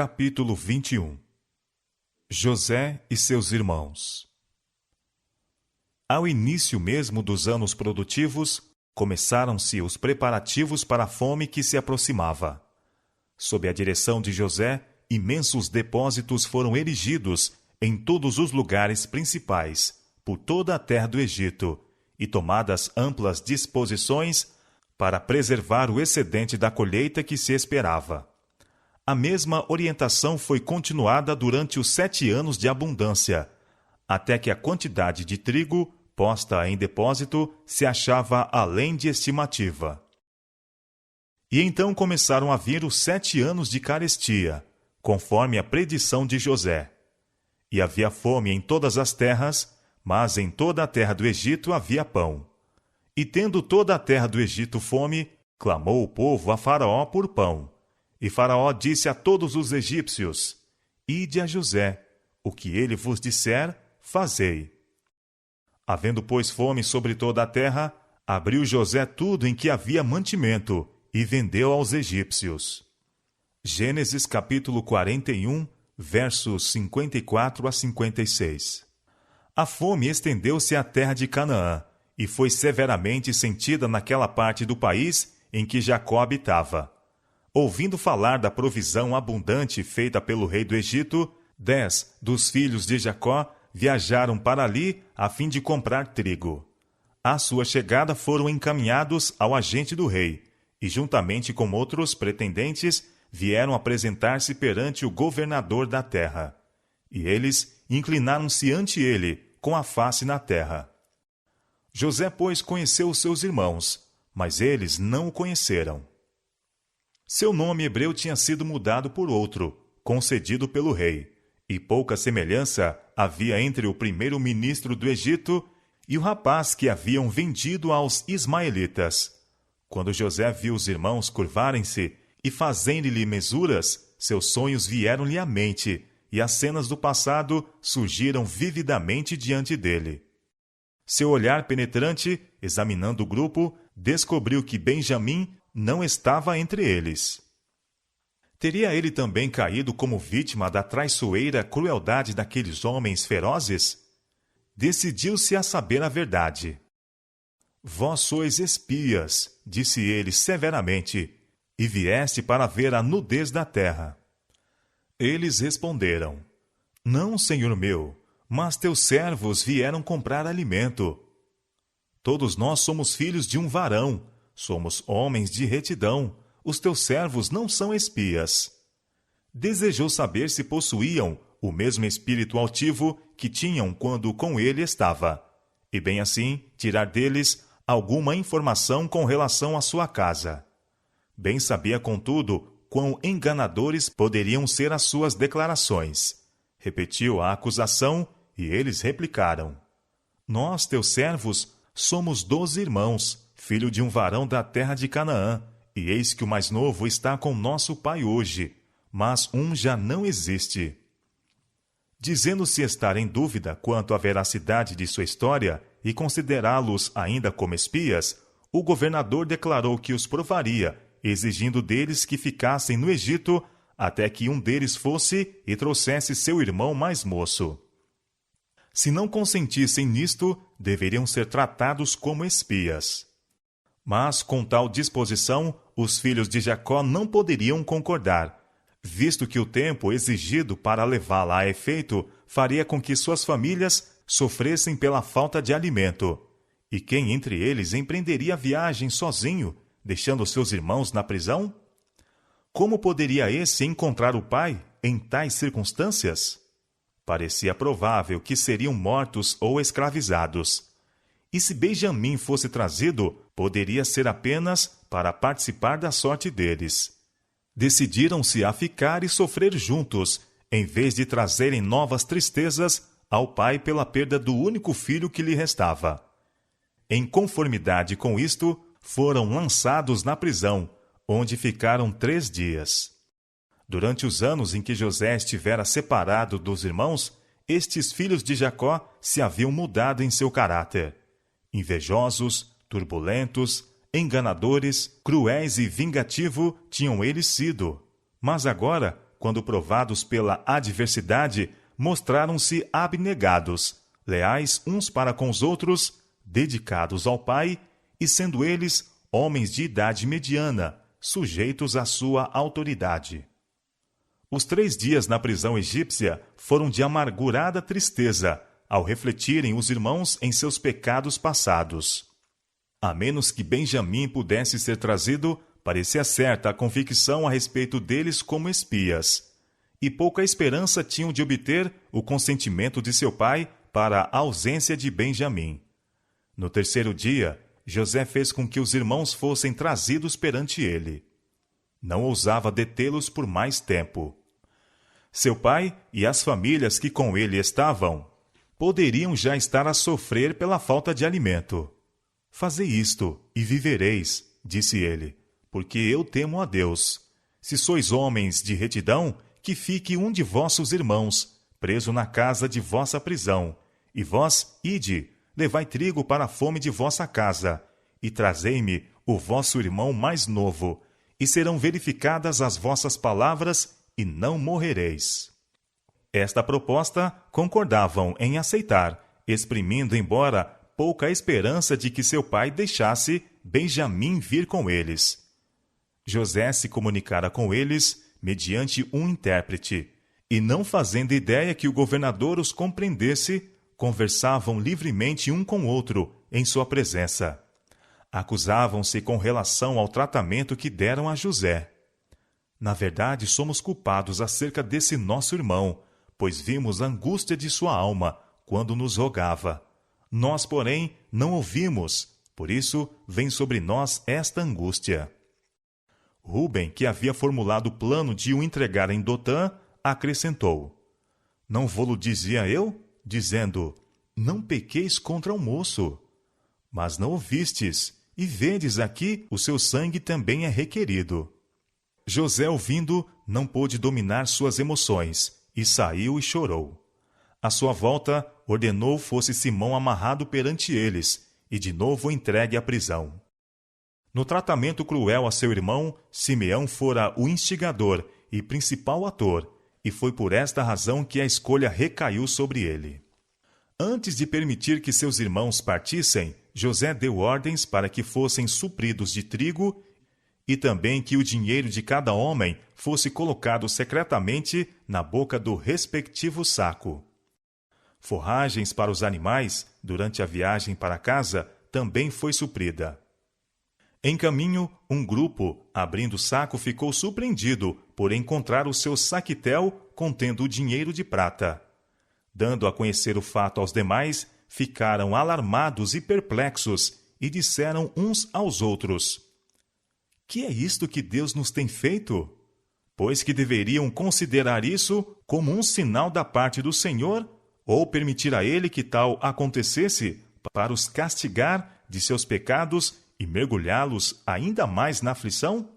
Capítulo 21. José e seus irmãos. Ao início mesmo dos anos produtivos, começaram-se os preparativos para a fome que se aproximava. Sob a direção de José, imensos depósitos foram erigidos em todos os lugares principais, por toda a terra do Egito, e tomadas amplas disposições para preservar o excedente da colheita que se esperava. A mesma orientação foi continuada durante os 7 anos de abundância, até que a quantidade de trigo posta em depósito se achava além de estimativa. E então começaram a vir os 7 anos de carestia, conforme a predição de José. E havia fome em todas as terras, mas em toda a terra do Egito havia pão. E tendo toda a terra do Egito fome, clamou o povo a Faraó por pão. E Faraó disse a todos os egípcios: Ide a José, o que ele vos disser, fazei. Havendo, pois, fome sobre toda a terra, abriu José tudo em que havia mantimento, e vendeu aos egípcios. Gênesis capítulo 41, versos 54 a 56. A fome estendeu-se à terra de Canaã, e foi severamente sentida naquela parte do país em que Jacó habitava. Ouvindo falar da provisão abundante feita pelo rei do Egito, 10 dos filhos de Jacó viajaram para ali a fim de comprar trigo. À sua chegada foram encaminhados ao agente do rei, e juntamente com outros pretendentes vieram apresentar-se perante o governador da terra. E eles inclinaram-se ante ele, com a face na terra. José, pois, conheceu os seus irmãos, mas eles não o conheceram. Seu nome hebreu tinha sido mudado por outro, concedido pelo rei, e pouca semelhança havia entre o primeiro-ministro do Egito e o rapaz que haviam vendido aos ismaelitas. Quando José viu os irmãos curvarem-se e fazendo-lhe mesuras, seus sonhos vieram-lhe à mente, e as cenas do passado surgiram vividamente diante dele. Seu olhar penetrante, examinando o grupo, descobriu que Benjamim não estava entre eles. Teria ele também caído como vítima da traiçoeira crueldade daqueles homens ferozes? Decidiu-se a saber a verdade. Vós sois espias, disse ele severamente, e vieste para ver a nudez da terra. Eles responderam: Não, senhor meu, mas teus servos vieram comprar alimento. Todos nós somos filhos de um varão, somos homens de retidão, os teus servos não são espias. Desejou saber se possuíam o mesmo espírito altivo que tinham quando com ele estava, e bem assim tirar deles alguma informação com relação à sua casa. Bem sabia, contudo, quão enganadores poderiam ser as suas declarações. Repetiu a acusação, e eles replicaram: Nós, teus servos, somos 12 irmãos, filho de um varão da terra de Canaã, e eis que o mais novo está com nosso pai hoje, mas um já não existe. Dizendo-se estar em dúvida quanto à veracidade de sua história e considerá-los ainda como espias, o governador declarou que os provaria, exigindo deles que ficassem no Egito até que um deles fosse e trouxesse seu irmão mais moço. Se não consentissem nisto, deveriam ser tratados como espias. Mas, com tal disposição, os filhos de Jacó não poderiam concordar, visto que o tempo exigido para levá-la a efeito faria com que suas famílias sofressem pela falta de alimento. E quem entre eles empreenderia a viagem sozinho, deixando seus irmãos na prisão? Como poderia esse encontrar o pai em tais circunstâncias? Parecia provável que seriam mortos ou escravizados. E se Benjamim fosse trazido, poderia ser apenas para participar da sorte deles. Decidiram-se a ficar e sofrer juntos, em vez de trazerem novas tristezas ao pai pela perda do único filho que lhe restava. Em conformidade com isto, foram lançados na prisão, onde ficaram 3 dias. Durante os anos em que José estivera separado dos irmãos, estes filhos de Jacó se haviam mudado em seu caráter. Invejosos, turbulentos, enganadores, cruéis e vingativos tinham eles sido. Mas agora quando provados pela adversidade, mostraram-se abnegados, leais uns para com os outros, dedicados ao Pai, e sendo eles homens de idade mediana, sujeitos à sua autoridade. Os 3 dias na prisão egípcia foram de amargurada tristeza, ao refletirem os irmãos em seus pecados passados. A menos que Benjamim pudesse ser trazido, parecia certa a convicção a respeito deles como espias, e pouca esperança tinham de obter o consentimento de seu pai para a ausência de Benjamim. No 3º dia, José fez com que os irmãos fossem trazidos perante ele. Não ousava detê-los por mais tempo. Seu pai e as famílias que com ele estavam poderiam já estar a sofrer pela falta de alimento. Fazei isto, e vivereis, disse ele, porque eu temo a Deus. Se sois homens de retidão, que fique um de vossos irmãos, preso na casa de vossa prisão, e vós, ide, levai trigo para a fome de vossa casa, e trazei-me o vosso irmão mais novo, e serão verificadas as vossas palavras, e não morrereis. Esta proposta concordavam em aceitar, exprimindo, embora pouca esperança de que seu pai deixasse Benjamim vir com eles. José se comunicara com eles mediante um intérprete, e não fazendo ideia que o governador os compreendesse, conversavam livremente um com o outro em sua presença. Acusavam-se com relação ao tratamento que deram a José. Na verdade, somos culpados acerca desse nosso irmão, pois vimos a angústia de sua alma quando nos rogava. Nós, porém, não ouvimos, por isso vem sobre nós esta angústia. Rúben, que havia formulado o plano de o entregar em Dotã, acrescentou: Não vô-lo dizia eu, dizendo, não pequeis contra o moço. Mas não ouvistes, e vedes aqui, o seu sangue também é requerido. José, ouvindo, não pôde dominar suas emoções, e saiu e chorou. À sua volta, ordenou fosse Simão amarrado perante eles, e de novo entregue à prisão. No tratamento cruel a seu irmão, Simeão fora o instigador e principal ator, e foi por esta razão que a escolha recaiu sobre ele. Antes de permitir que seus irmãos partissem, José deu ordens para que fossem supridos de trigo e também que o dinheiro de cada homem fosse colocado secretamente na boca do respectivo saco. Forragens para os animais, durante a viagem para casa, também foi suprida. Em caminho, um grupo, abrindo o saco, ficou surpreendido por encontrar o seu saquitel contendo o dinheiro de prata. Dando a conhecer o fato aos demais, ficaram alarmados e perplexos e disseram uns aos outros: Que é isto que Deus nos tem feito? Pois que deveriam considerar isso como um sinal da parte do Senhor, ou permitir a ele que tal acontecesse, para os castigar de seus pecados e mergulhá-los ainda mais na aflição?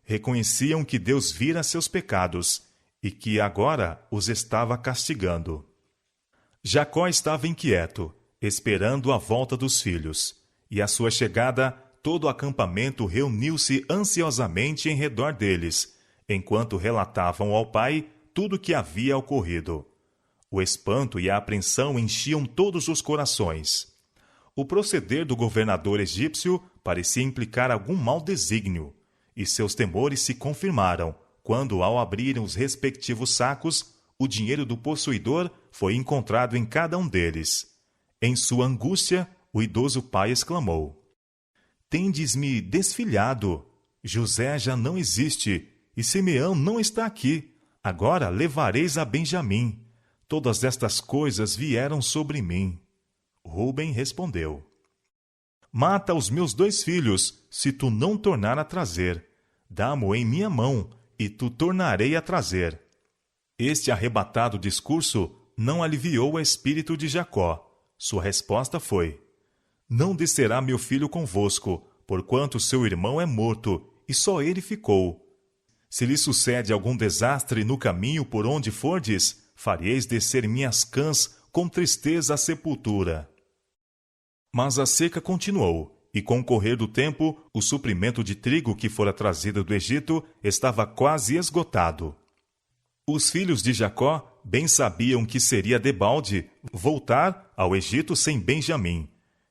Reconheciam que Deus vira seus pecados e que agora os estava castigando. Jacó estava inquieto, esperando a volta dos filhos, e à sua chegada, todo o acampamento reuniu-se ansiosamente em redor deles, enquanto relatavam ao pai tudo o que havia ocorrido. O espanto e a apreensão enchiam todos os corações. O proceder do governador egípcio parecia implicar algum mau desígnio, e seus temores se confirmaram quando, ao abrirem os respectivos sacos, o dinheiro do possuidor foi encontrado em cada um deles. Em sua angústia, o idoso pai exclamou: Tendes-me desfilhado. José já não existe, e Simeão não está aqui. Agora levareis a Benjamim. Todas estas coisas vieram sobre mim. Rúben respondeu: Mata os meus 2 filhos, se tu não tornar a trazer. Dá-mo em minha mão, e tu tornarei a trazer. Este arrebatado discurso não aliviou o espírito de Jacó. Sua resposta foi: Não descerá meu filho convosco, porquanto seu irmão é morto, e só ele ficou. Se lhe sucede algum desastre no caminho por onde fordes, fareis descer minhas cãs com tristeza à sepultura. Mas a seca continuou, e com o correr do tempo, o suprimento de trigo que fora trazido do Egito estava quase esgotado. Os filhos de Jacó bem sabiam que seria debalde voltar ao Egito sem Benjamim.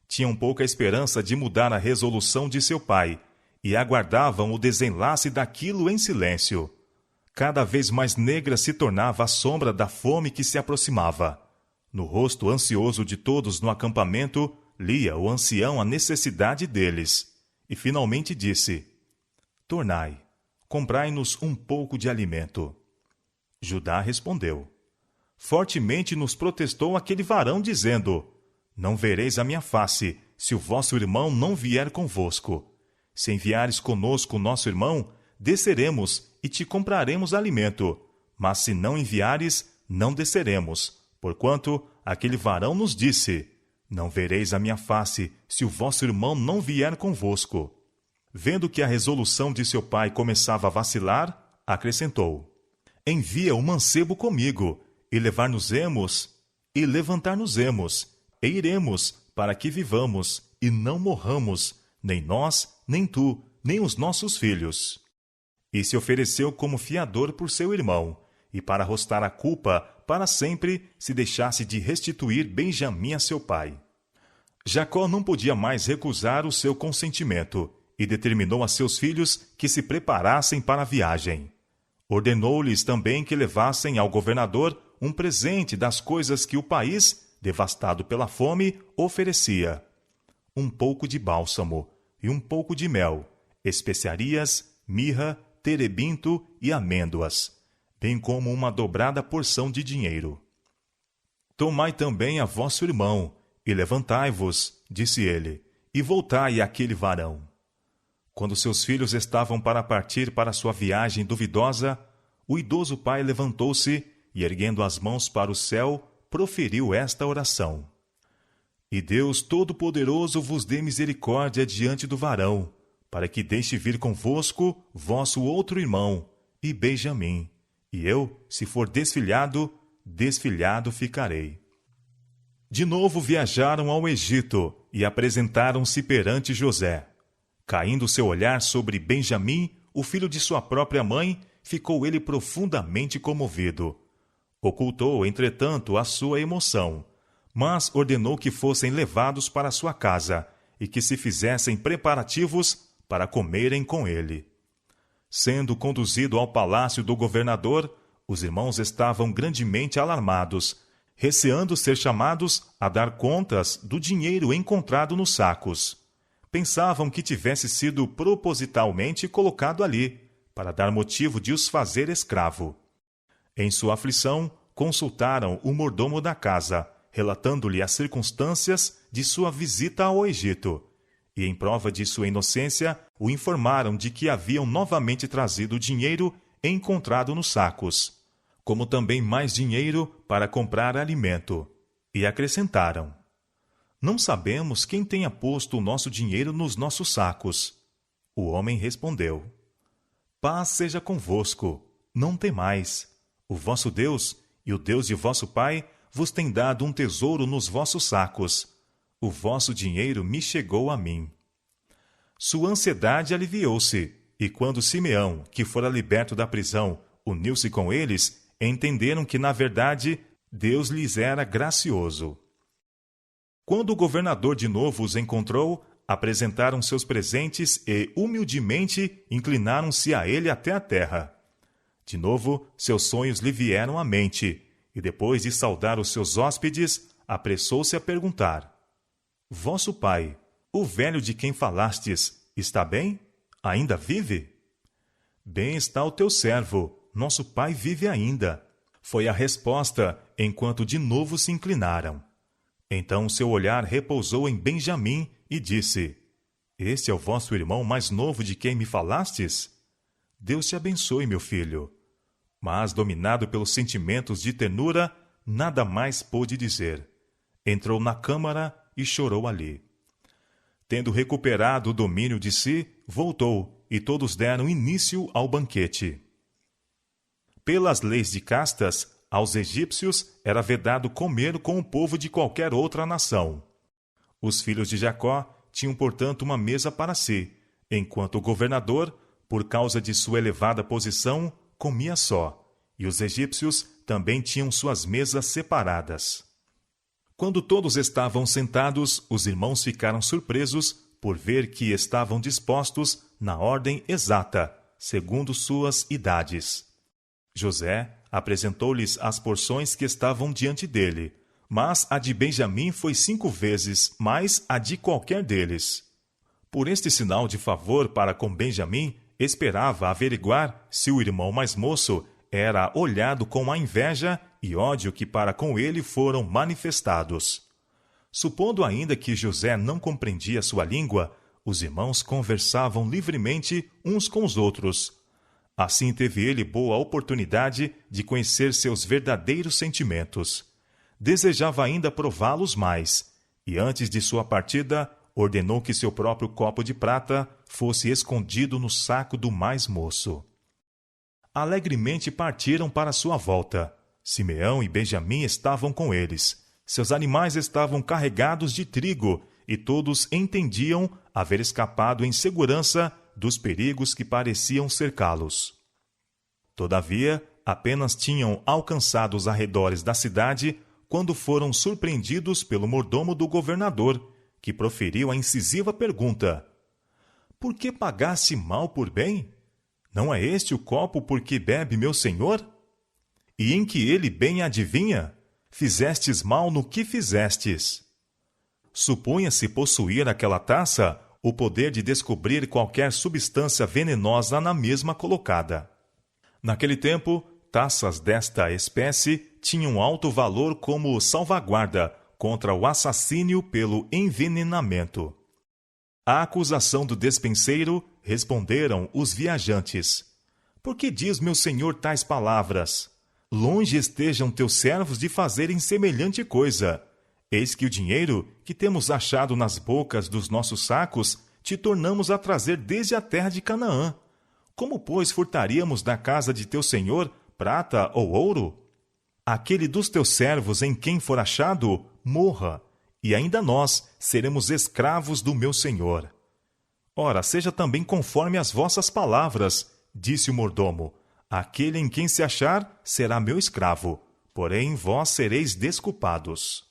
Tinham pouca esperança de mudar a resolução de seu pai e aguardavam o desenlace daquilo em silêncio. Cada vez mais negra se tornava a sombra da fome que se aproximava. No rosto ansioso de todos no acampamento, lia o ancião a necessidade deles, e finalmente disse: Tornai, comprai-nos um pouco de alimento. Judá respondeu: Fortemente nos protestou aquele varão, dizendo: Não vereis a minha face, se o vosso irmão não vier convosco. Se enviares conosco o nosso irmão, desceremos e te compraremos alimento. Mas se não enviares, não desceremos, porquanto aquele varão nos disse: Não vereis a minha face, se o vosso irmão não vier convosco. Vendo que a resolução de seu pai começava a vacilar, acrescentou: Envia o mancebo comigo, e levar-nos-emos, e levantar-nos-emos, e iremos, para que vivamos, e não morramos, nem nós, nem tu, nem os nossos filhos. E se ofereceu como fiador por seu irmão, e para arrostar a culpa, para sempre, se deixasse de restituir Benjamim a seu pai. Jacó não podia mais recusar o seu consentimento, e determinou a seus filhos que se preparassem para a viagem. Ordenou-lhes também que levassem ao governador um presente das coisas que o país, devastado pela fome, oferecia: um pouco de bálsamo e um pouco de mel, especiarias, mirra, terebinto e amêndoas, bem como uma dobrada porção de dinheiro. Tomai também a vosso irmão, e levantai-vos, disse ele, e voltai àquele varão. Quando seus filhos estavam para partir para sua viagem duvidosa, o idoso pai levantou-se e, erguendo as mãos para o céu, proferiu esta oração: E Deus Todo-Poderoso vos dê misericórdia diante do varão, para que deixe vir convosco vosso outro irmão, e Benjamim, e eu, se for desfilhado, desfilhado ficarei. De novo viajaram ao Egito e apresentaram-se perante José. Caindo seu olhar sobre Benjamim, o filho de sua própria mãe, ficou ele profundamente comovido. Ocultou, entretanto, a sua emoção, mas ordenou que fossem levados para sua casa e que se fizessem preparativos para comerem com ele. Sendo conduzido ao palácio do governador, os irmãos estavam grandemente alarmados, receando ser chamados a dar contas do dinheiro encontrado nos sacos. Pensavam que tivesse sido propositalmente colocado ali, para dar motivo de os fazer escravo. Em sua aflição, consultaram o mordomo da casa, relatando-lhe as circunstâncias de sua visita ao Egito, e, em prova de sua inocência, o informaram de que haviam novamente trazido o dinheiro encontrado nos sacos, como também mais dinheiro para comprar alimento, e acrescentaram: Não sabemos quem tenha posto o nosso dinheiro nos nossos sacos. O homem respondeu: Paz seja convosco, não temais. O vosso Deus e o Deus de vosso pai vos tem dado um tesouro nos vossos sacos. O vosso dinheiro me chegou a mim. Sua ansiedade aliviou-se, e quando Simeão, que fora liberto da prisão, uniu-se com eles, entenderam que, na verdade, Deus lhes era gracioso. Quando o governador de novo os encontrou, apresentaram seus presentes e, humildemente, inclinaram-se a ele até a terra. De novo, seus sonhos lhe vieram à mente, e depois de saudar os seus hóspedes, apressou-se a perguntar: Vosso pai, o velho de quem falastes, está bem? Ainda vive? Bem está o teu servo, nosso pai vive ainda. Foi a resposta, enquanto de novo se inclinaram. Então seu olhar repousou em Benjamim e disse: Este é o vosso irmão mais novo de quem me falastes? Deus te abençoe, meu filho. Mas, dominado pelos sentimentos de ternura, nada mais pôde dizer. Entrou na câmara e chorou ali. Tendo recuperado o domínio de si, voltou, e todos deram início ao banquete. Pelas leis de castas, aos egípcios era vedado comer com o povo de qualquer outra nação. Os filhos de Jacó tinham, portanto, uma mesa para si, enquanto o governador, por causa de sua elevada posição, comia só, e os egípcios também tinham suas mesas separadas. Quando todos estavam sentados, os irmãos ficaram surpresos por ver que estavam dispostos na ordem exata, segundo suas idades. José apresentou-lhes as porções que estavam diante dele, mas a de Benjamim foi 5 vezes mais a de qualquer deles. Por este sinal de favor para com Benjamim, esperava averiguar se o irmão mais moço era olhado com a inveja e ódio que para com ele foram manifestados. Supondo ainda que José não compreendia sua língua, os irmãos conversavam livremente uns com os outros. Assim teve ele boa oportunidade de conhecer seus verdadeiros sentimentos. Desejava ainda prová-los mais, e antes de sua partida, ordenou que seu próprio copo de prata fosse escondido no saco do mais moço. Alegremente partiram para sua volta. Simeão e Benjamim estavam com eles. Seus animais estavam carregados de trigo, e todos entendiam haver escapado em segurança dos perigos que pareciam cercá-los. Todavia, apenas tinham alcançado os arredores da cidade quando foram surpreendidos pelo mordomo do governador, que proferiu a incisiva pergunta: Por que pagaste mal por bem? Não é este o copo por que bebe meu senhor? E em que ele bem adivinha? Fizestes mal no que fizestes. Supunha-se possuir aquela taça o poder de descobrir qualquer substância venenosa na mesma colocada. Naquele tempo, taças desta espécie tinham alto valor como salvaguarda contra o assassínio pelo envenenamento. À acusação do despenseiro, responderam os viajantes: Por que diz meu senhor tais palavras? Longe estejam teus servos de fazerem semelhante coisa. Eis que o dinheiro que temos achado nas bocas dos nossos sacos te tornamos a trazer desde a terra de Canaã. Como, pois, furtaríamos da casa de teu senhor prata ou ouro? Aquele dos teus servos em quem for achado, morra, e ainda nós seremos escravos do meu senhor. Ora, seja também conforme as vossas palavras, disse o mordomo. Aquele em quem se achar será meu escravo, porém vós sereis desculpados.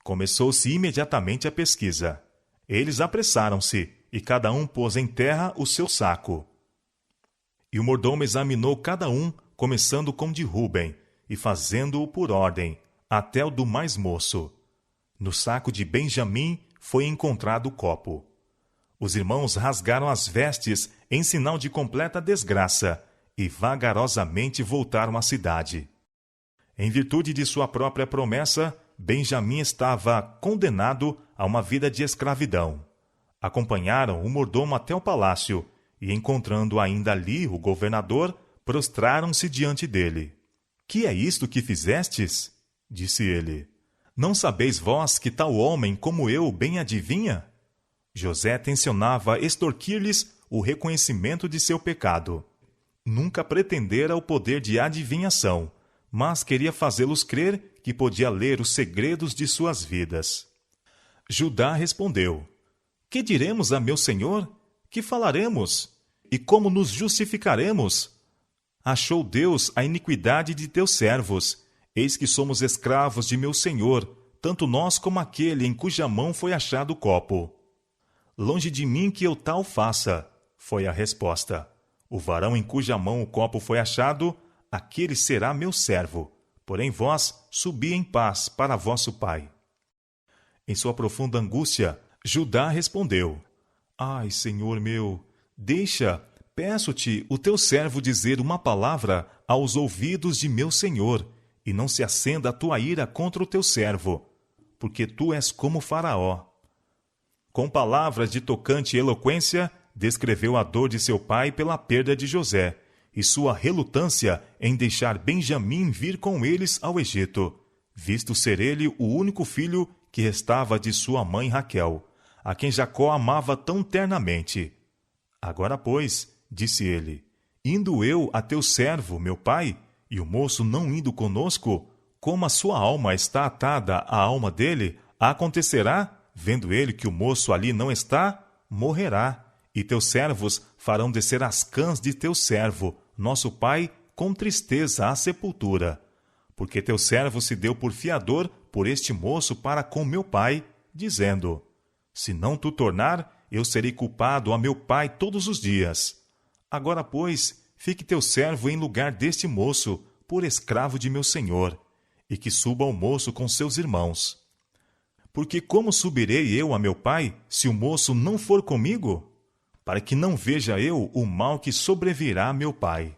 Começou-se imediatamente a pesquisa. Eles apressaram-se, e cada um pôs em terra o seu saco. E o mordomo examinou cada um, começando com de Ruben, e fazendo-o por ordem, até o do mais moço. No saco de Benjamim foi encontrado o copo. Os irmãos rasgaram as vestes em sinal de completa desgraça e vagarosamente voltaram à cidade. Em virtude de sua própria promessa, Benjamim estava condenado a uma vida de escravidão. Acompanharam o mordomo até o palácio e, encontrando ainda ali o governador, prostraram-se diante dele. Que é isto que fizestes? Disse ele. Não sabeis vós que tal homem como eu bem adivinha? José tencionava extorquir-lhes o reconhecimento de seu pecado. Nunca pretendera o poder de adivinhação, mas queria fazê-los crer que podia ler os segredos de suas vidas. Judá respondeu: Que diremos a meu senhor? Que falaremos? E como nos justificaremos? Achou Deus a iniquidade de teus servos. Eis que somos escravos de meu senhor, tanto nós como aquele em cuja mão foi achado o copo. Longe de mim que eu tal faça, foi a resposta. O varão em cuja mão o copo foi achado, aquele será meu servo. Porém vós subi em paz para vosso pai. Em sua profunda angústia, Judá respondeu: Ai, Senhor meu, deixa, peço-te, o teu servo dizer uma palavra aos ouvidos de meu senhor, e não se acenda a tua ira contra o teu servo, porque tu és como Faraó. Com palavras de tocante eloquência, descreveu a dor de seu pai pela perda de José, e sua relutância em deixar Benjamim vir com eles ao Egito, visto ser ele o único filho que restava de sua mãe Raquel, a quem Jacó amava tão ternamente. Agora, pois, disse ele, indo eu a teu servo, meu pai, e o moço não indo conosco, como a sua alma está atada à alma dele, acontecerá, vendo ele que o moço ali não está, morrerá, e teus servos farão descer as cãs de teu servo, nosso pai, com tristeza à sepultura, porque teu servo se deu por fiador por este moço para com meu pai, dizendo: se não tu tornar, eu serei culpado a meu pai todos os dias. Agora, pois, fique teu servo em lugar deste moço, por escravo de meu senhor, e que suba o moço com seus irmãos. Porque como subirei eu a meu pai, se o moço não for comigo? Para que não veja eu o mal que sobrevirá a meu pai.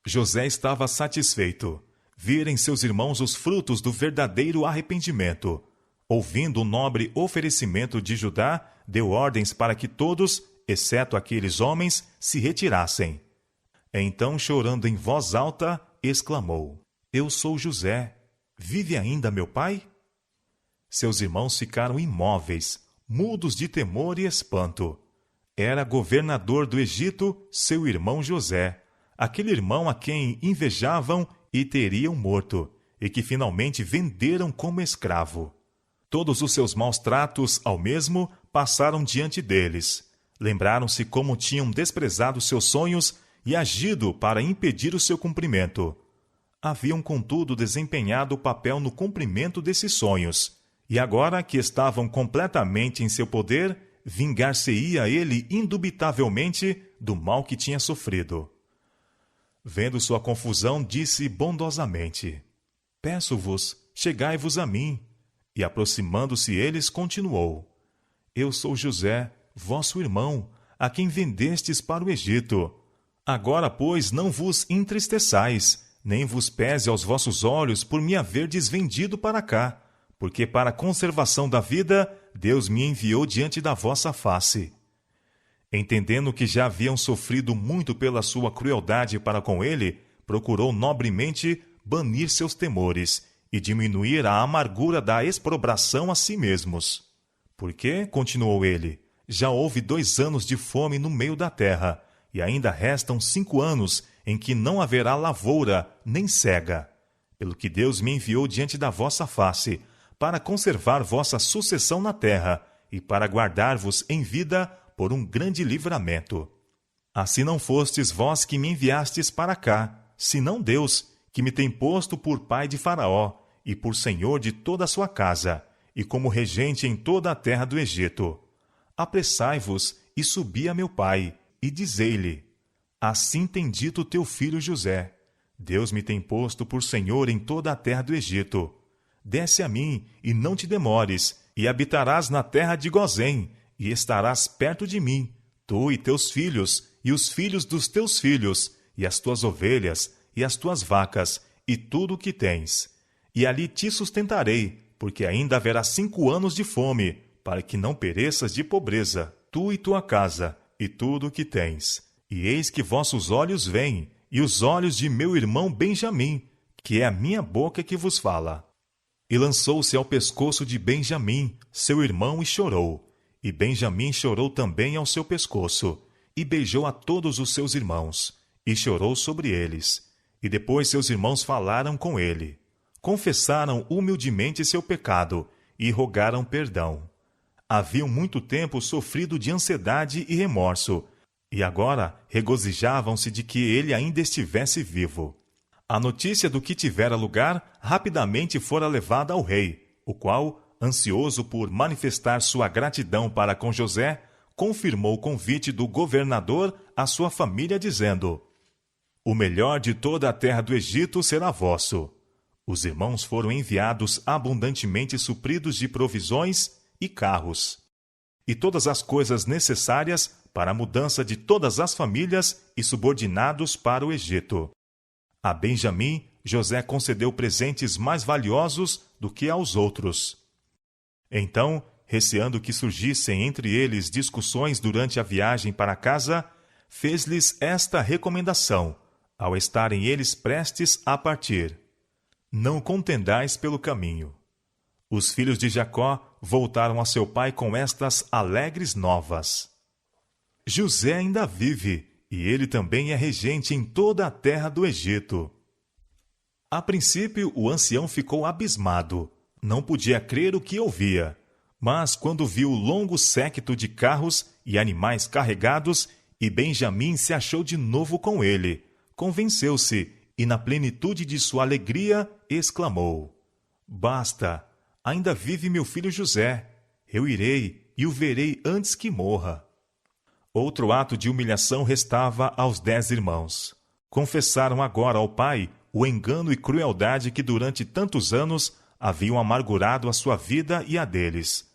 José estava satisfeito. Vira em seus irmãos os frutos do verdadeiro arrependimento. Ouvindo o nobre oferecimento de Judá, deu ordens para que todos, exceto aqueles homens, se retirassem. Então, chorando em voz alta, exclamou: eu sou José. Vive ainda meu pai? Seus irmãos ficaram imóveis, mudos de temor e espanto. Era governador do Egito seu irmão José, aquele irmão a quem invejavam e teriam morto, e que finalmente venderam como escravo. Todos os seus maus tratos ao mesmo passaram diante deles. Lembraram-se como tinham desprezado seus sonhos e agido para impedir o seu cumprimento. Haviam, contudo, desempenhado o papel no cumprimento desses sonhos, e agora que estavam completamente em seu poder, vingar-se-ia ele indubitavelmente do mal que tinha sofrido. Vendo sua confusão, disse bondosamente: peço-vos, chegai-vos a mim. E aproximando-se eles, continuou: eu sou José, vosso irmão, a quem vendestes para o Egito. Agora, pois, não vos entristeçais, nem vos pese aos vossos olhos por me haverdes vendido para cá, porque para a conservação da vida Deus me enviou diante da vossa face. Entendendo que já haviam sofrido muito pela sua crueldade para com ele, procurou nobremente banir seus temores e diminuir a amargura da exprobração a si mesmos. Porque, continuou ele, já houve 2 anos de fome no meio da terra, e ainda restam 5 anos em que não haverá lavoura nem cega. Pelo que Deus me enviou diante da vossa face, para conservar vossa sucessão na terra, e para guardar-vos em vida por um grande livramento. Assim não fostes vós que me enviastes para cá, senão Deus, que me tem posto por pai de Faraó, e por senhor de toda a sua casa, e como regente em toda a terra do Egito. Apressai-vos e subi a meu pai, e dizei-lhe: assim tem dito teu filho José: Deus me tem posto por senhor em toda a terra do Egito. Desce a mim, e não te demores, e habitarás na terra de Gozém, e estarás perto de mim, tu e teus filhos, e os filhos dos teus filhos, e as tuas ovelhas, e as tuas vacas, e tudo o que tens. E ali te sustentarei, porque ainda haverá 5 anos de fome, para que não pereças de pobreza, tu e tua casa, e tudo o que tens. E eis que vossos olhos veem, e os olhos de meu irmão Benjamim, que é a minha boca que vos fala. E lançou-se ao pescoço de Benjamim, seu irmão, e chorou. E Benjamim chorou também ao seu pescoço, e beijou a todos os seus irmãos, e chorou sobre eles. E depois seus irmãos falaram com ele. Confessaram humildemente seu pecado, e rogaram perdão. Haviam muito tempo sofrido de ansiedade e remorso, e agora regozijavam-se de que ele ainda estivesse vivo. A notícia do que tivera lugar rapidamente fora levada ao rei, o qual, ansioso por manifestar sua gratidão para com José, confirmou o convite do governador à sua família, dizendo: o melhor de toda a terra do Egito será vosso. Os irmãos foram enviados abundantemente supridos de provisões e carros, e todas as coisas necessárias para a mudança de todas as famílias e subordinados para o Egito. A Benjamim, José concedeu presentes mais valiosos do que aos outros. Então, receando que surgissem entre eles discussões durante a viagem para casa, fez-lhes esta recomendação, ao estarem eles prestes a partir: não contendais pelo caminho. Os filhos de Jacó voltaram a seu pai com estas alegres novas: José ainda vive, e ele também é regente em toda a terra do Egito. A princípio, o ancião ficou abismado. Não podia crer o que ouvia. Mas, quando viu o longo séquito de carros e animais carregados, e Benjamim se achou de novo com ele, convenceu-se e, na plenitude de sua alegria, exclamou: Basta, ainda vive meu filho José. Eu irei e o verei antes que morra. Outro ato de humilhação restava aos 10 irmãos. Confessaram agora ao pai o engano e crueldade que durante tantos anos haviam amargurado a sua vida e a deles.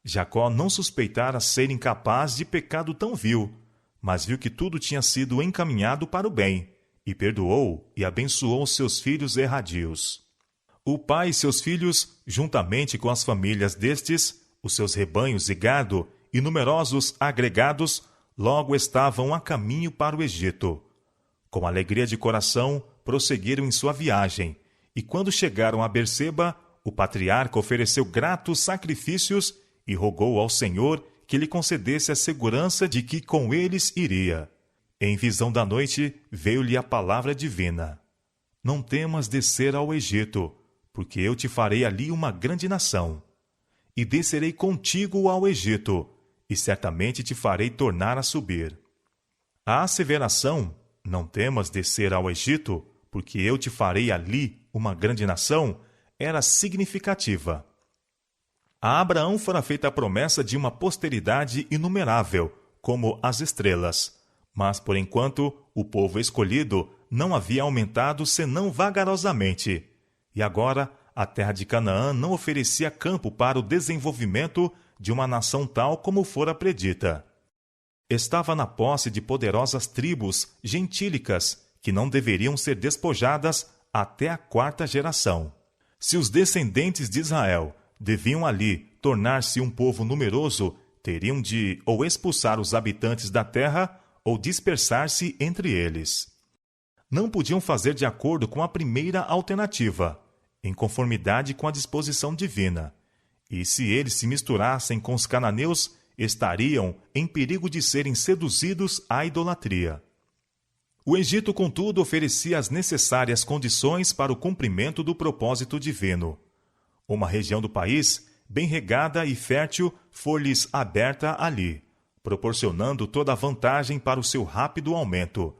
Jacó não suspeitara ser incapaz de pecado tão vil, mas viu que tudo tinha sido encaminhado para o bem, e perdoou e abençoou seus filhos erradios. O pai e seus filhos, juntamente com as famílias destes, os seus rebanhos e gado e numerosos agregados, logo estavam a caminho para o Egito. Com alegria de coração, prosseguiram em sua viagem, e quando chegaram a Berseba, o patriarca ofereceu gratos sacrifícios e rogou ao Senhor que lhe concedesse a segurança de que com eles iria. Em visão da noite, veio-lhe a palavra divina: Não temas descer ao Egito, porque eu te farei ali uma grande nação. E descerei contigo ao Egito, e certamente te farei tornar a subir. A asseveração, não temas descer ao Egito, porque eu te farei ali uma grande nação, era significativa. A Abraão fora feita a promessa de uma posteridade inumerável, como as estrelas. Mas, por enquanto, o povo escolhido não havia aumentado senão vagarosamente. E agora, a terra de Canaã não oferecia campo para o desenvolvimento de uma nação tal como fora predita. Estava na posse de poderosas tribos gentílicas que não deveriam ser despojadas até a 4ª geração. Se os descendentes de Israel deviam ali tornar-se um povo numeroso, teriam de ou expulsar os habitantes da terra ou dispersar-se entre eles. Não podiam fazer de acordo com a primeira alternativa, em conformidade com a disposição divina. E se eles se misturassem com os cananeus, estariam em perigo de serem seduzidos à idolatria. O Egito, contudo, oferecia as necessárias condições para o cumprimento do propósito divino. Uma região do país, bem regada e fértil, foi-lhes aberta ali, proporcionando toda a vantagem para o seu rápido aumento.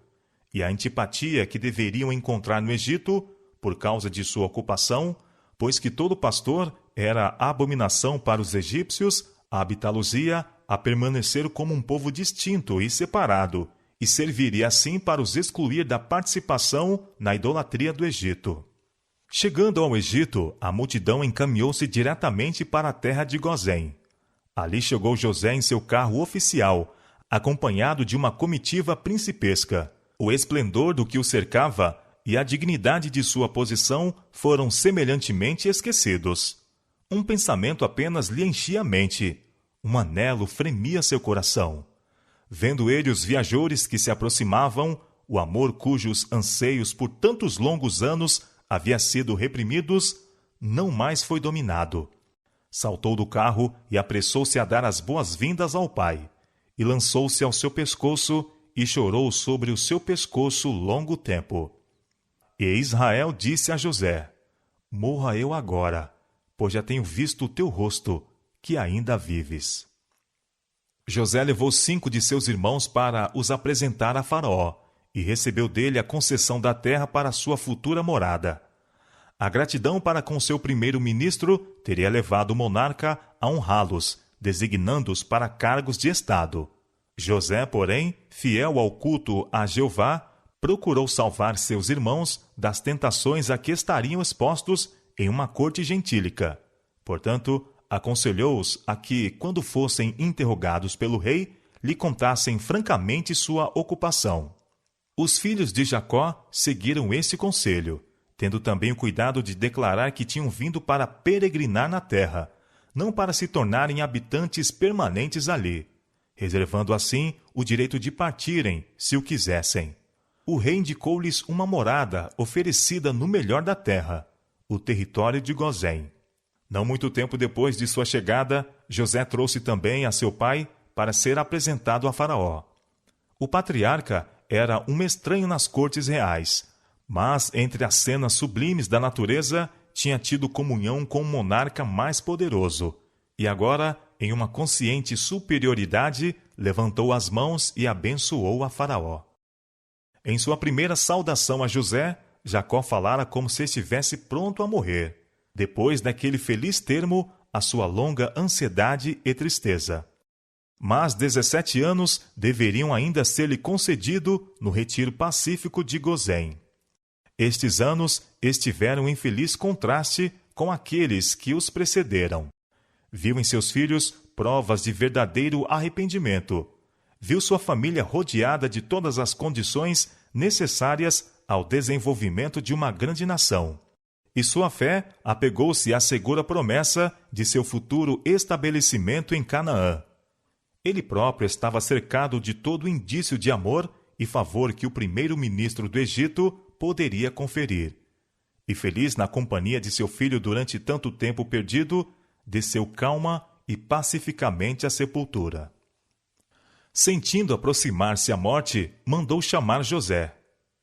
E a antipatia que deveriam encontrar no Egito, por causa de sua ocupação, pois que todo pastor era abominação para os egípcios, habitá-los-ia a permanecer como um povo distinto e separado, e serviria assim para os excluir da participação na idolatria do Egito. Chegando ao Egito, a multidão encaminhou-se diretamente para a terra de Gozém. Ali chegou José em seu carro oficial, acompanhado de uma comitiva principesca. O esplendor do que o cercava e a dignidade de sua posição foram semelhantemente esquecidos. Um pensamento apenas lhe enchia a mente. Um anelo fremia seu coração. Vendo ele os viajores que se aproximavam, o amor cujos anseios por tantos longos anos havia sido reprimidos, não mais foi dominado. Saltou do carro e apressou-se a dar as boas-vindas ao pai, e lançou-se ao seu pescoço e chorou sobre o seu pescoço longo tempo. E Israel disse a José: Morra eu agora, pois já tenho visto o teu rosto, que ainda vives. José levou 5 de seus irmãos para os apresentar a Faraó, e recebeu dele a concessão da terra para sua futura morada. A gratidão para com seu primeiro-ministro teria levado o monarca a honrá-los, designando-os para cargos de estado. José, porém, fiel ao culto a Jeová, procurou salvar seus irmãos das tentações a que estariam expostos em uma corte gentílica. Portanto, aconselhou-os a que, quando fossem interrogados pelo rei, lhe contassem francamente sua ocupação. Os filhos de Jacó seguiram esse conselho, tendo também o cuidado de declarar que tinham vindo para peregrinar na terra, não para se tornarem habitantes permanentes ali, reservando assim o direito de partirem, se o quisessem. O rei indicou-lhes uma morada oferecida no melhor da terra, o território de Gozém. Não muito tempo depois de sua chegada, José trouxe também a seu pai para ser apresentado a Faraó. O patriarca era um estranho nas cortes reais, mas entre as cenas sublimes da natureza tinha tido comunhão com o monarca mais poderoso, e agora, em uma consciente superioridade, levantou as mãos e abençoou a Faraó. Em sua primeira saudação a José, Jacó falara como se estivesse pronto a morrer, depois daquele feliz termo à sua longa ansiedade e tristeza. Mas 17 anos deveriam ainda ser-lhe concedido no retiro pacífico de Gozém. Estes anos estiveram em feliz contraste com aqueles que os precederam. Viu em seus filhos provas de verdadeiro arrependimento. Viu sua família rodeada de todas as condições necessárias ao desenvolvimento de uma grande nação. E sua fé apegou-se à segura promessa de seu futuro estabelecimento em Canaã. Ele próprio estava cercado de todo indício de amor e favor que o primeiro-ministro do Egito poderia conferir. E feliz na companhia de seu filho durante tanto tempo perdido, desceu calma e pacificamente à sepultura. Sentindo aproximar-se a morte, mandou chamar José.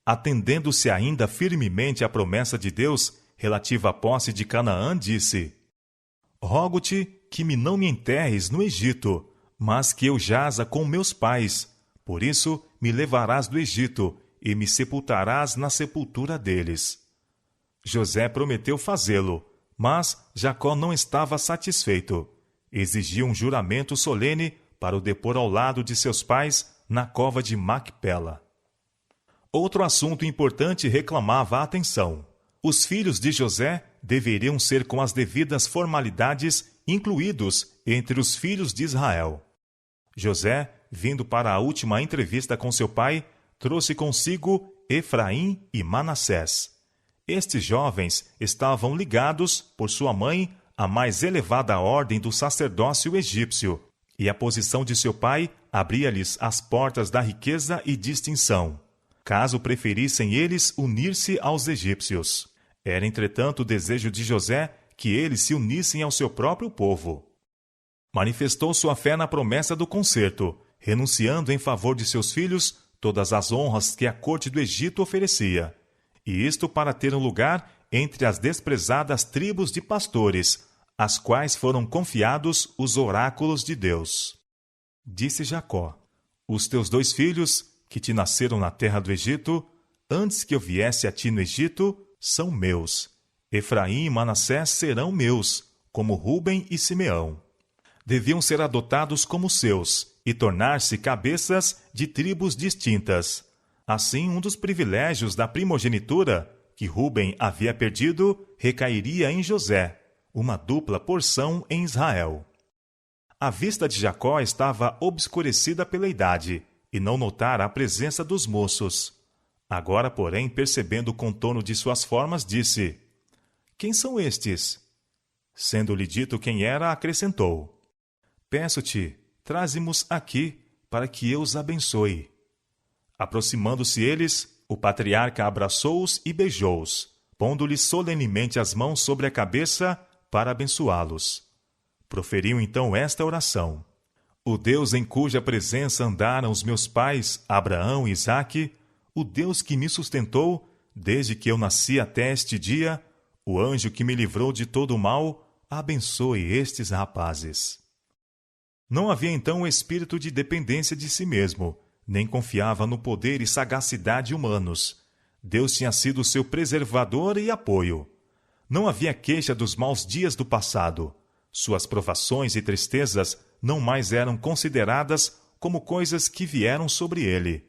Atendendo-se ainda firmemente à promessa de Deus relativa à posse de Canaã, disse: Rogo-te que não me enterres no Egito, mas que eu jaza com meus pais. Por isso me levarás do Egito e me sepultarás na sepultura deles. José prometeu fazê-lo, mas Jacó não estava satisfeito. Exigiu um juramento solene para o depor ao lado de seus pais na cova de Macpela. Outro assunto importante reclamava a atenção. Os filhos de José deveriam ser com as devidas formalidades incluídos entre os filhos de Israel. José, vindo para a última entrevista com seu pai, trouxe consigo Efraim e Manassés. Estes jovens estavam ligados, por sua mãe, à mais elevada ordem do sacerdócio egípcio, e a posição de seu pai abria-lhes as portas da riqueza e distinção, caso preferissem eles unir-se aos egípcios. Era, entretanto, o desejo de José que eles se unissem ao seu próprio povo. Manifestou sua fé na promessa do concerto, renunciando em favor de seus filhos todas as honras que a corte do Egito oferecia, e isto para ter um lugar entre as desprezadas tribos de pastores, às quais foram confiados os oráculos de Deus. Disse Jacó: Os teus 2 filhos, que te nasceram na terra do Egito, antes que eu viesse a ti no Egito, são meus. Efraim e Manassés serão meus, como Rúben e Simeão. Deviam ser adotados como seus e tornar-se cabeças de tribos distintas. Assim, um dos privilégios da primogenitura, que Rúben havia perdido, recairia em José, uma dupla porção em Israel. A vista de Jacó estava obscurecida pela idade, e não notara a presença dos moços. Agora, porém, percebendo o contorno de suas formas, disse: Quem são estes? Sendo-lhe dito quem era, acrescentou: Peço-te, traze-mos aqui, para que eu os abençoe. Aproximando-se eles, o patriarca abraçou-os e beijou-os, pondo-lhes solenemente as mãos sobre a cabeça para abençoá-los. Proferiu então esta oração: O Deus em cuja presença andaram os meus pais, Abraão e Isaque, o Deus que me sustentou, desde que eu nasci até este dia, o anjo que me livrou de todo o mal, abençoe estes rapazes. Não havia então o espírito de dependência de si mesmo, nem confiava no poder e sagacidade humanos. Deus tinha sido seu preservador e apoio. Não havia queixa dos maus dias do passado. Suas provações e tristezas não mais eram consideradas como coisas que vieram sobre ele.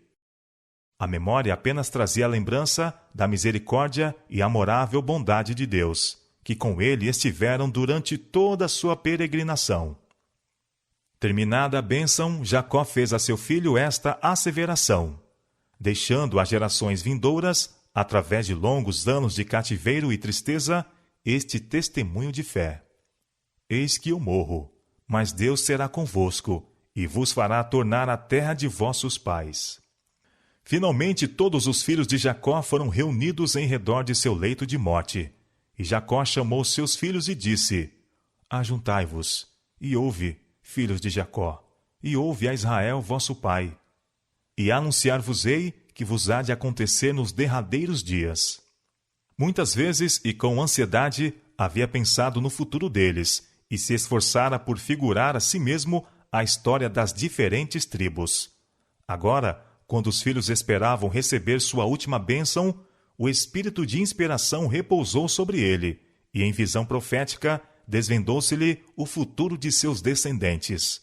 A memória apenas trazia a lembrança da misericórdia e amorável bondade de Deus, que com ele estiveram durante toda a sua peregrinação. Terminada a bênção, Jacó fez a seu filho esta asseveração, deixando às gerações vindouras, através de longos anos de cativeiro e tristeza, este testemunho de fé. Eis que eu morro, mas Deus será convosco, e vos fará tornar a terra de vossos pais. Finalmente, todos os filhos de Jacó foram reunidos em redor de seu leito de morte. E Jacó chamou seus filhos e disse: Ajuntai-vos, e ouve, filhos de Jacó, e ouve a Israel vosso pai. E anunciar-vos-ei que vos há de acontecer nos derradeiros dias. Muitas vezes, e com ansiedade, havia pensado no futuro deles, e se esforçara por figurar a si mesmo a história das diferentes tribos. Agora, quando os filhos esperavam receber sua última bênção, o espírito de inspiração repousou sobre ele, e em visão profética desvendou-se-lhe o futuro de seus descendentes.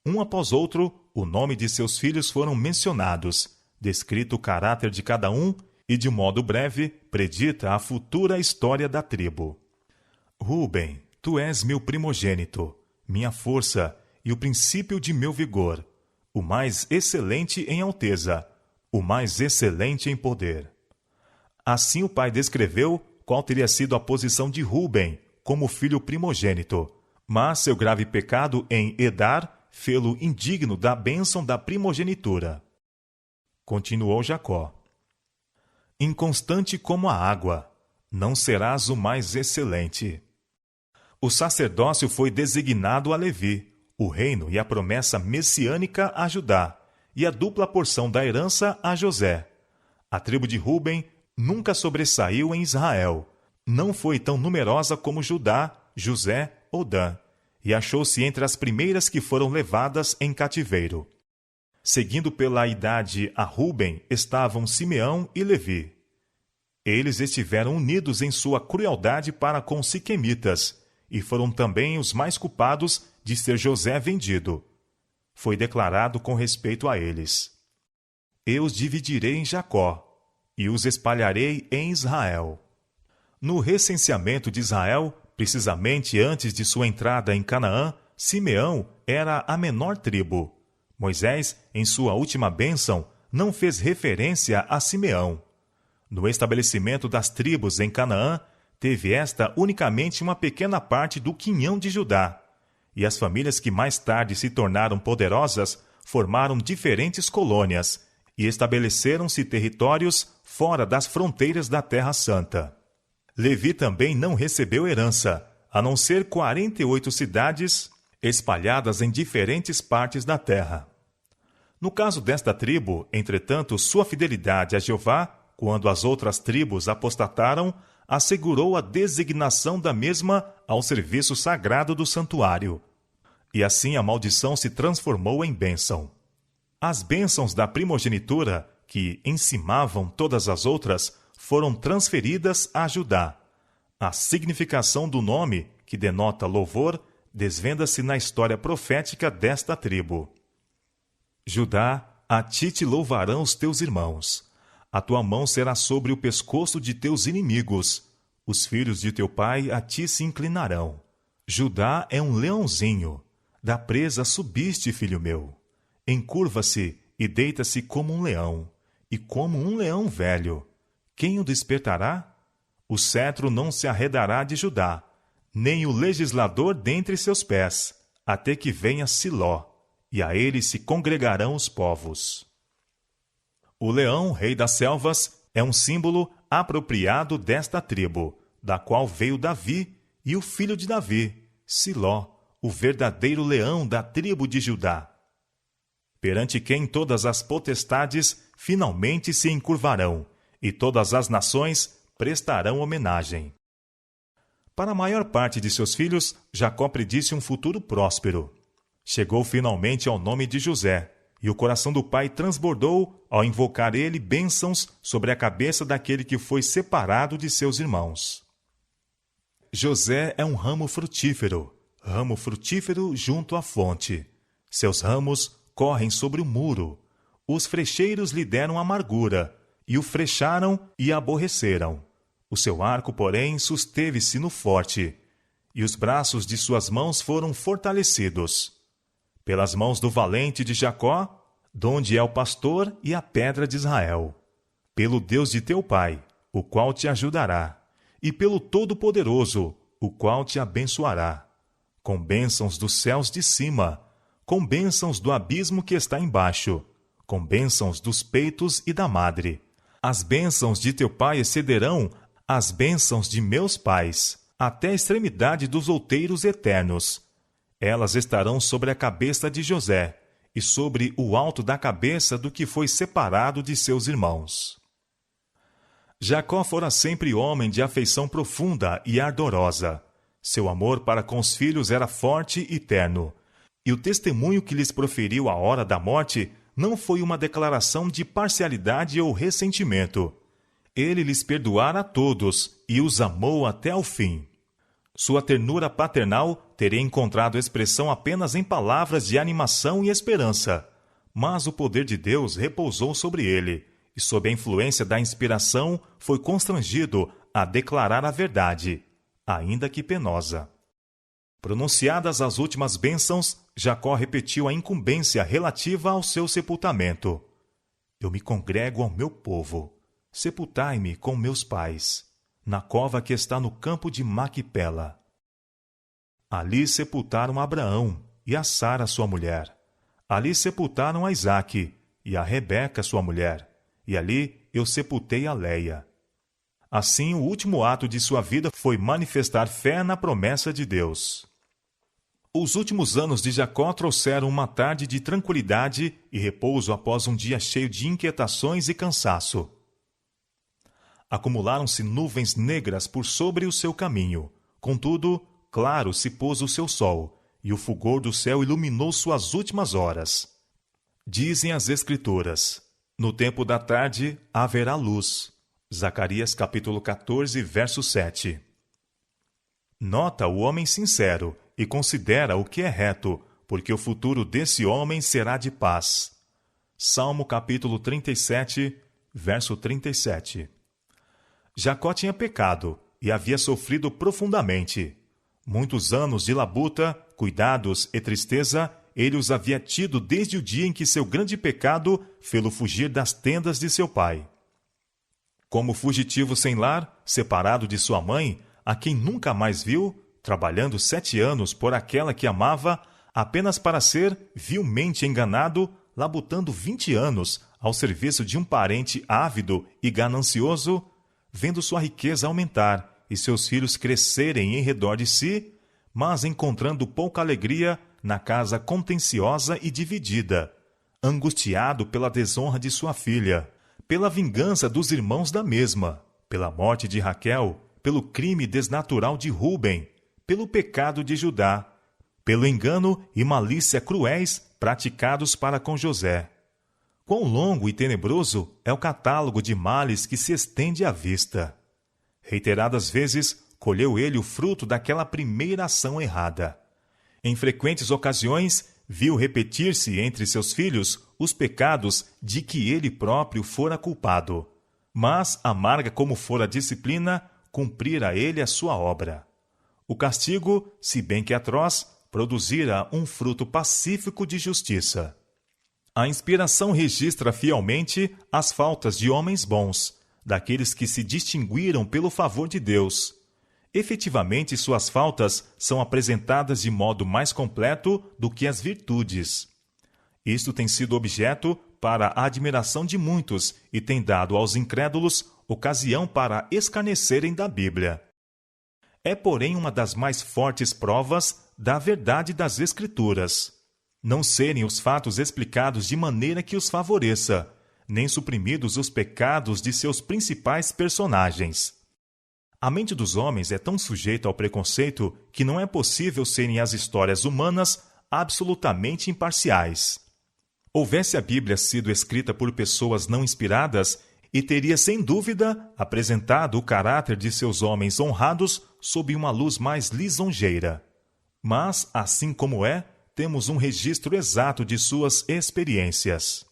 Um após outro, o nome de seus filhos foram mencionados, descrito o caráter de cada um e, de modo breve, predita a futura história da tribo. Rúben, tu és meu primogênito, minha força e o princípio de meu vigor, o mais excelente em alteza, o mais excelente em poder. Assim o pai descreveu qual teria sido a posição de Rúben como filho primogênito, mas seu grave pecado em Edar fê-lo indigno da bênção da primogenitura. Continuou Jacó: inconstante como a água, não serás o mais excelente. O sacerdócio foi designado a Levi, o reino e a promessa messiânica a Judá, e a dupla porção da herança a José. A tribo de Rúben nunca sobressaiu em Israel, não foi tão numerosa como Judá, José ou Dan, e achou-se entre as primeiras que foram levadas em cativeiro. Seguindo pela idade a Rúben estavam Simeão e Levi. Eles estiveram unidos em sua crueldade para com os siquemitas, e foram também os mais culpados de ser José vendido. Foi declarado com respeito a eles: eu os dividirei em Jacó, e os espalharei em Israel. No recenseamento de Israel, precisamente antes de sua entrada em Canaã, Simeão era a menor tribo. Moisés, em sua última bênção, não fez referência a Simeão. No estabelecimento das tribos em Canaã, teve esta unicamente uma pequena parte do quinhão de Judá, e as famílias que mais tarde se tornaram poderosas formaram diferentes colônias e estabeleceram-se territórios fora das fronteiras da Terra Santa. Levi também não recebeu herança, a não ser 48 cidades espalhadas em diferentes partes da terra. No caso desta tribo, entretanto, sua fidelidade a Jeová, quando as outras tribos apostataram, assegurou a designação da mesma ao serviço sagrado do santuário. E assim a maldição se transformou em bênção. As bênçãos da primogenitura, que encimavam todas as outras, foram transferidas a Judá. A significação do nome, que denota louvor, desvenda-se na história profética desta tribo. Judá, a ti te louvarão os teus irmãos. A tua mão será sobre o pescoço de teus inimigos. Os filhos de teu pai a ti se inclinarão. Judá é um leãozinho. Da presa subiste, filho meu. Encurva-se e deita-se como um leão, e como um leão velho. Quem o despertará? O cetro não se arredará de Judá, nem o legislador dentre seus pés, até que venha Siló, e a ele se congregarão os povos. O leão, rei das selvas, é um símbolo apropriado desta tribo, da qual veio Davi e o filho de Davi, Siló, o verdadeiro leão da tribo de Judá, perante quem todas as potestades finalmente se encurvarão, e todas as nações prestarão homenagem. Para a maior parte de seus filhos, Jacó predisse um futuro próspero. Chegou finalmente ao nome de José, e o coração do pai transbordou ao invocar ele bênçãos sobre a cabeça daquele que foi separado de seus irmãos. José é um ramo frutífero junto à fonte. Seus ramos correm sobre o muro. Os frecheiros lhe deram amargura, e o frecharam e aborreceram. O seu arco, porém, susteve-se no forte, e os braços de suas mãos foram fortalecidos. Pelas mãos do valente de Jacó, donde é o pastor e a pedra de Israel. Pelo Deus de teu pai, o qual te ajudará, e pelo Todo-Poderoso, o qual te abençoará, com bênçãos dos céus de cima, com bênçãos do abismo que está embaixo, com bênçãos dos peitos e da madre. As bênçãos de teu pai excederão as bênçãos de meus pais, até a extremidade dos outeiros eternos. Elas estarão sobre a cabeça de José, e sobre o alto da cabeça do que foi separado de seus irmãos. Jacó fora sempre homem de afeição profunda e ardorosa. Seu amor para com os filhos era forte e terno, e o testemunho que lhes proferiu à hora da morte não foi uma declaração de parcialidade ou ressentimento. Ele lhes perdoara a todos e os amou até ao fim. Sua ternura paternal teria encontrado expressão apenas em palavras de animação e esperança, mas o poder de Deus repousou sobre ele, e sob a influência da inspiração foi constrangido a declarar a verdade, ainda que penosa. Pronunciadas as últimas bênçãos, Jacó repetiu a incumbência relativa ao seu sepultamento. Eu me congrego ao meu povo. Sepultai-me com meus pais, na cova que está no campo de Maquipela. Ali sepultaram Abraão e a Sara, sua mulher. Ali sepultaram a Isaque e a Rebeca, sua mulher. E ali eu sepultei a Leia. Assim, o último ato de sua vida foi manifestar fé na promessa de Deus. Os últimos anos de Jacó trouxeram uma tarde de tranquilidade e repouso após um dia cheio de inquietações e cansaço. Acumularam-se nuvens negras por sobre o seu caminho. Contudo, claro se pôs o seu sol, e o fulgor do céu iluminou suas últimas horas. Dizem as Escrituras: no tempo da tarde haverá luz. Zacarias capítulo 14, verso 7. Nota o homem sincero e considera o que é reto, porque o futuro desse homem será de paz. Salmo capítulo 37, verso 37. Jacó tinha pecado e havia sofrido profundamente. Muitos anos de labuta, cuidados e tristeza ele os havia tido desde o dia em que seu grande pecado fê-lo fugir das tendas de seu pai. Como fugitivo sem lar, separado de sua mãe, a quem nunca mais viu, trabalhando 7 anos por aquela que amava, apenas para ser vilmente enganado, labutando 20 anos ao serviço de um parente ávido e ganancioso, vendo sua riqueza aumentar e seus filhos crescerem em redor de si, mas encontrando pouca alegria na casa contenciosa e dividida, angustiado pela desonra de sua filha, pela vingança dos irmãos da mesma, pela morte de Raquel, pelo crime desnatural de Ruben, pelo pecado de Judá, pelo engano e malícia cruéis praticados para com José. Quão longo e tenebroso é o catálogo de males que se estende à vista. Reiteradas vezes, colheu ele o fruto daquela primeira ação errada. Em frequentes ocasiões, viu repetir-se entre seus filhos os pecados de que ele próprio fora culpado. Mas, amarga como fora a disciplina, cumprira ele a sua obra. O castigo, se bem que atroz, produzira um fruto pacífico de justiça. A inspiração registra fielmente as faltas de homens bons, daqueles que se distinguiram pelo favor de Deus. Efetivamente, suas faltas são apresentadas de modo mais completo do que as virtudes. Isto tem sido objeto para a admiração de muitos e tem dado aos incrédulos ocasião para escarnecerem da Bíblia. É, porém, uma das mais fortes provas da verdade das Escrituras. Não serem os fatos explicados de maneira que os favoreça, nem suprimidos os pecados de seus principais personagens. A mente dos homens é tão sujeita ao preconceito que não é possível serem as histórias humanas absolutamente imparciais. Houvesse a Bíblia sido escrita por pessoas não inspiradas, e teria, sem dúvida, apresentado o caráter de seus homens honrados sob uma luz mais lisonjeira. Mas, assim como é, temos um registro exato de suas experiências.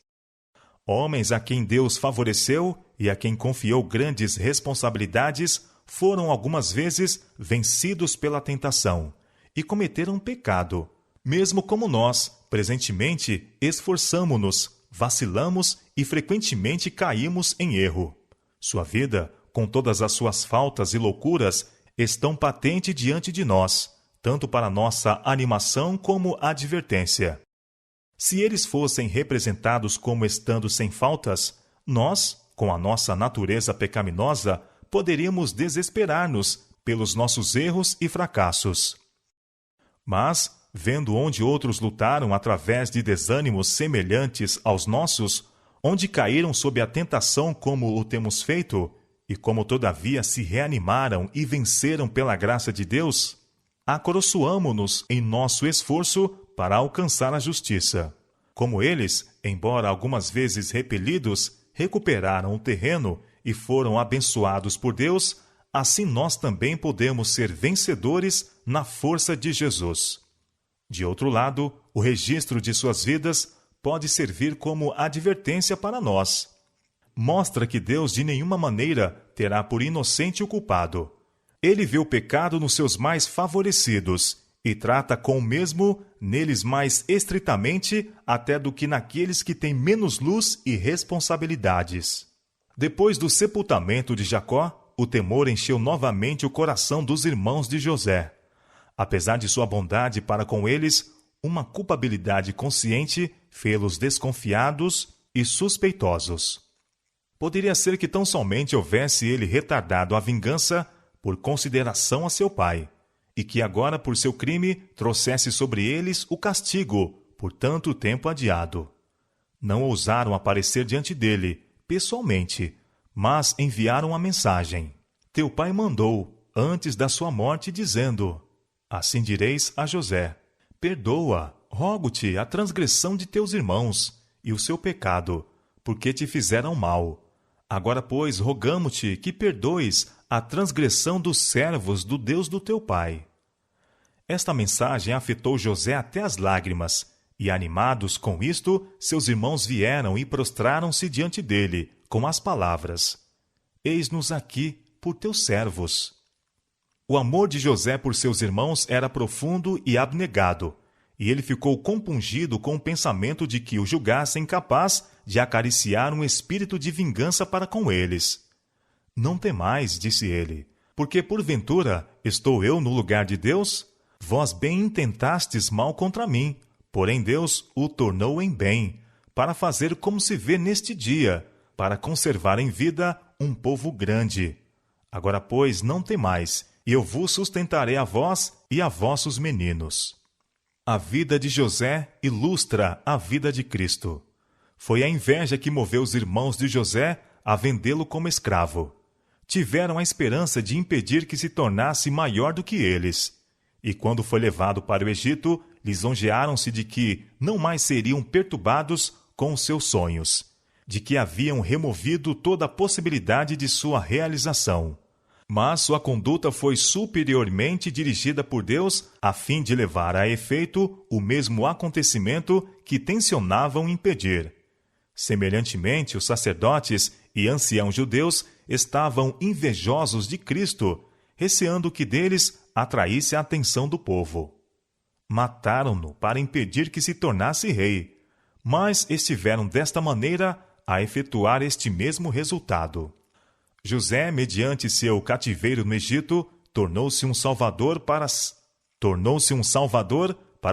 Homens a quem Deus favoreceu e a quem confiou grandes responsabilidades foram algumas vezes vencidos pela tentação e cometeram pecado, mesmo como nós, presentemente, esforçamo-nos, vacilamos e frequentemente caímos em erro. Sua vida, com todas as suas faltas e loucuras, estão patentes diante de nós, tanto para nossa animação como advertência. Se eles fossem representados como estando sem faltas, nós, com a nossa natureza pecaminosa, poderíamos desesperar-nos pelos nossos erros e fracassos. Mas, vendo onde outros lutaram através de desânimos semelhantes aos nossos, onde caíram sob a tentação como o temos feito, e como todavia se reanimaram e venceram pela graça de Deus, acoroçoamo-nos em nosso esforço para alcançar a justiça. Como eles, embora algumas vezes repelidos, recuperaram o terreno e foram abençoados por Deus, assim nós também podemos ser vencedores na força de Jesus. De outro lado, o registro de suas vidas pode servir como advertência para nós. Mostra que Deus de nenhuma maneira terá por inocente o culpado. Ele vê o pecado nos seus mais favorecidos e trata com o mesmo neles mais estritamente até do que naqueles que têm menos luz e responsabilidades. Depois do sepultamento de Jacó, o temor encheu novamente o coração dos irmãos de José. Apesar de sua bondade para com eles, uma culpabilidade consciente fê-los desconfiados e suspeitosos. Poderia ser que tão somente houvesse ele retardado a vingança por consideração a seu pai, e que agora, por seu crime, trouxesse sobre eles o castigo por tanto tempo adiado. Não ousaram aparecer diante dele, pessoalmente, mas enviaram a mensagem. Teu pai mandou, antes da sua morte, dizendo: assim direis a José: perdoa, rogo-te, a transgressão de teus irmãos e o seu pecado, porque te fizeram mal. Agora, pois, rogamo-te que perdoes a transgressão dos servos do Deus do teu pai. Esta mensagem afetou José até as lágrimas, e animados com isto, seus irmãos vieram e prostraram-se diante dele, com as palavras: eis-nos aqui por teus servos. O amor de José por seus irmãos era profundo e abnegado, e ele ficou compungido com o pensamento de que o julgassem capaz de acariciar um espírito de vingança para com eles. Não temais, disse ele, porque porventura estou eu no lugar de Deus? Vós bem intentastes mal contra mim, porém Deus o tornou em bem, para fazer como se vê neste dia, para conservar em vida um povo grande. Agora, pois, não temais, e eu vos sustentarei a vós e a vossos meninos. A vida de José ilustra a vida de Cristo. Foi a inveja que moveu os irmãos de José a vendê-lo como escravo. Tiveram a esperança de impedir que se tornasse maior do que eles. E quando foi levado para o Egito, lisonjearam-se de que não mais seriam perturbados com os seus sonhos, de que haviam removido toda a possibilidade de sua realização. Mas sua conduta foi superiormente dirigida por Deus a fim de levar a efeito o mesmo acontecimento que tensionavam impedir. Semelhantemente, os sacerdotes e anciãos judeus estavam invejosos de Cristo, receando que deles atraísse a atenção do povo. Mataram-no para impedir que se tornasse rei, mas estiveram desta maneira a efetuar este mesmo resultado. José, mediante seu cativeiro no Egito, tornou-se um salvador para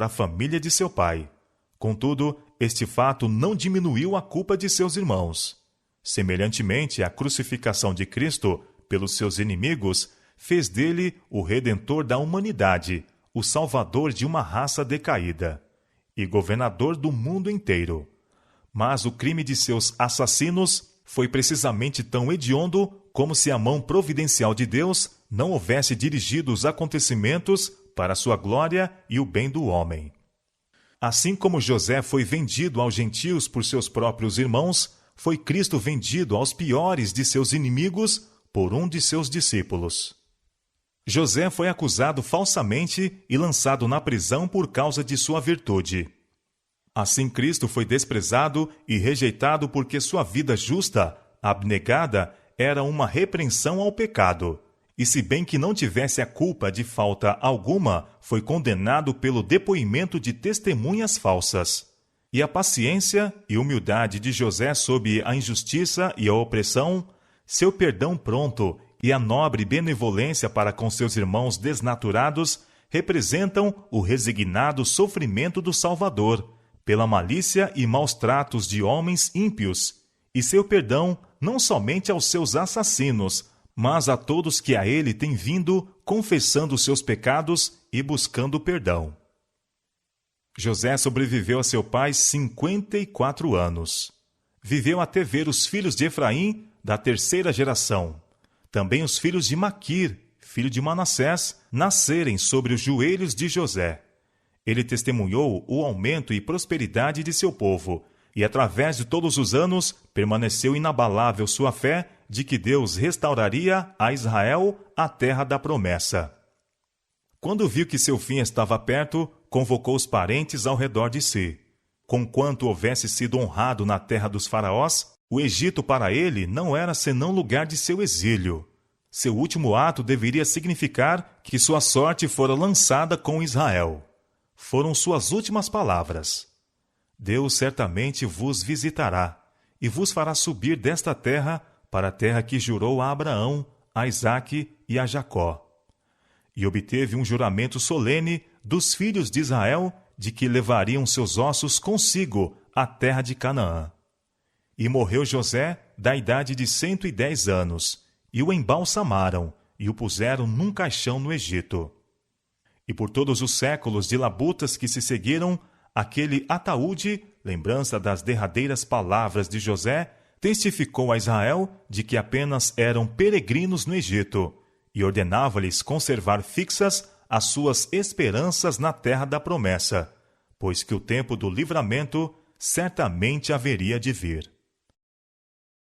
a família de seu pai. Contudo, este fato não diminuiu a culpa de seus irmãos. Semelhantemente, a crucificação de Cristo pelos seus inimigos fez dele o redentor da humanidade, o salvador de uma raça decaída e governador do mundo inteiro. Mas o crime de seus assassinos foi precisamente tão hediondo como se a mão providencial de Deus não houvesse dirigido os acontecimentos para a sua glória e o bem do homem. Assim como José foi vendido aos gentios por seus próprios irmãos, foi Cristo vendido aos piores de seus inimigos por um de seus discípulos. José foi acusado falsamente e lançado na prisão por causa de sua virtude. Assim Cristo foi desprezado e rejeitado porque sua vida justa, abnegada, era uma repreensão ao pecado. E se bem que não tivesse a culpa de falta alguma, foi condenado pelo depoimento de testemunhas falsas. E a paciência e humildade de José sob a injustiça e a opressão, seu perdão pronto e a nobre benevolência para com seus irmãos desnaturados representam o resignado sofrimento do Salvador, pela malícia e maus tratos de homens ímpios, e seu perdão não somente aos seus assassinos, mas a todos que a ele têm vindo confessando seus pecados e buscando perdão. José sobreviveu a seu pai 54 anos. Viveu até ver os filhos de Efraim da terceira geração. Também os filhos de Maquir, filho de Manassés, nascerem sobre os joelhos de José. ele testemunhou o aumento e prosperidade de seu povo, e através de todos os anos permaneceu inabalável sua fé de que Deus restauraria a Israel a terra da promessa. Quando viu que seu fim estava perto, convocou os parentes ao redor de si. Conquanto houvesse sido honrado na terra dos faraós, o Egito para ele não era senão lugar de seu exílio. Seu último ato deveria significar que sua sorte fora lançada com Israel. Foram suas últimas palavras. Deus certamente vos visitará e vos fará subir desta terra para a terra que jurou a Abraão, a Isaque e a Jacó. E obteve um juramento solene dos filhos de Israel de que levariam seus ossos consigo à terra de Canaã. E morreu José da idade de 110 anos, e o embalsamaram, e o puseram num caixão no Egito. E por todos os séculos de labutas que se seguiram, aquele ataúde, lembrança das derradeiras palavras de José, testificou a Israel de que apenas eram peregrinos no Egito, e ordenava-lhes conservar fixas as suas esperanças na terra da promessa, pois que o tempo do livramento certamente haveria de vir.